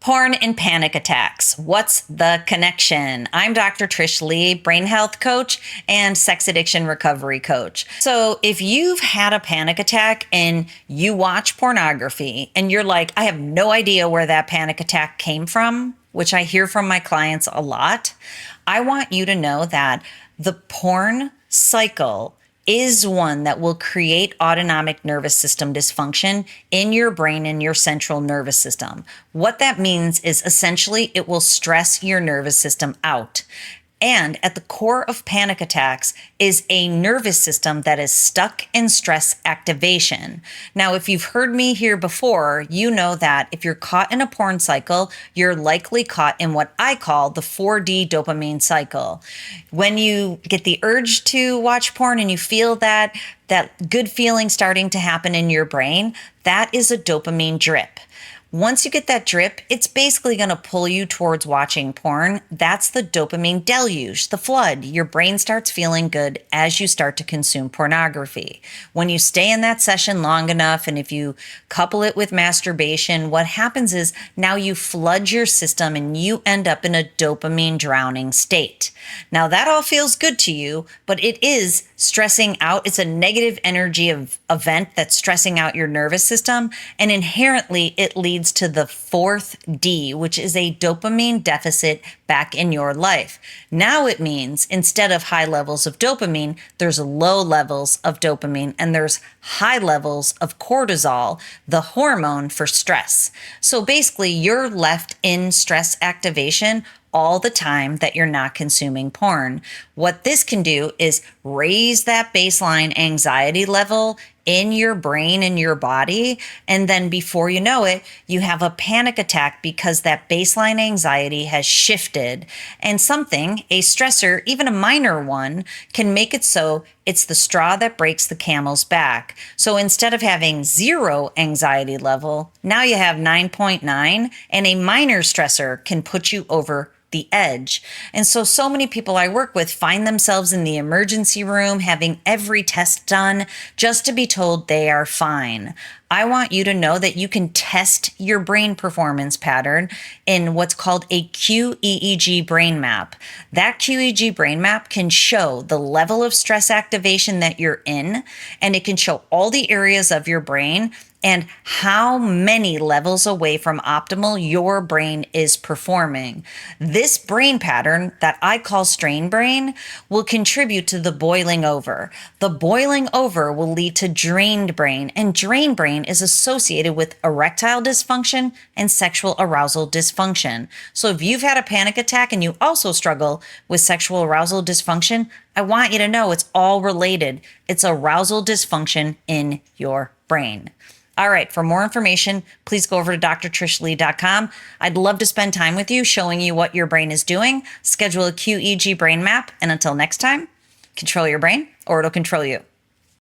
Porn and panic attacks. What's the connection? I'm Dr. Trish Leigh, brain health coach and sex addiction recovery coach. So if you've had a panic attack and you watch pornography and you're like, I have no idea where that panic attack came from, which I hear from my clients a lot, I want you to know that the porn cycle is one that will create autonomic nervous system dysfunction in your brain and your central nervous system. What that means is essentially it will stress your nervous system out. And at the core of panic attacks is a nervous system that is stuck in stress activation. Now, if you've heard me here before, you know that if you're caught in a porn cycle, you're likely caught in what I call the 4D dopamine cycle. When you get the urge to watch porn and you feel that good feeling starting to happen in your brain, that is a dopamine drip. Once you get that drip, it's basically going to pull you towards watching porn. That's the dopamine deluge, the flood. Your brain starts feeling good as you start to consume pornography. When you stay in that session long enough, and if you couple it with masturbation, what happens is now you flood your system and you end up in a dopamine drowning state. Now that all feels good to you, but it is stressing out. It's a negative energy event that's stressing out your nervous system, and inherently it leads to the fourth D, which is a dopamine deficit back in your life. Now it means instead of high levels of dopamine, there's low levels of dopamine and there's high levels of cortisol, the hormone for stress. So basically you're left in stress activation all the time that you're not consuming porn. What this can do is raise that baseline anxiety level in your brain and your body. And then before you know it, you have a panic attack because that baseline anxiety has shifted. And something, a stressor, even a minor one, can make it so it's the straw that breaks the camel's back. So instead of having 0 anxiety level, now you have 9.9, and a minor stressor can put you over the edge. And so many people I work with find themselves in the emergency room having every test done just to be told they are fine. I want you to know that you can test your brain performance pattern in what's called a QEEG brain map. That QEEG brain map can show the level of stress activation that you're in, and it can show all the areas of your brain and how many levels away from optimal your brain is performing. This brain pattern that I call strain brain will contribute to the boiling over. The boiling over will lead to drained brain, and drained brain is associated with erectile dysfunction and sexual arousal dysfunction. So if you've had a panic attack and you also struggle with sexual arousal dysfunction, I want you to know it's all related. It's arousal dysfunction in your brain. All right, for more information, please go over to drtrishleigh.com. I'd love to spend time with you showing you what your brain is doing. Schedule a QEEG brain map, and until next time, control your brain or it'll control you.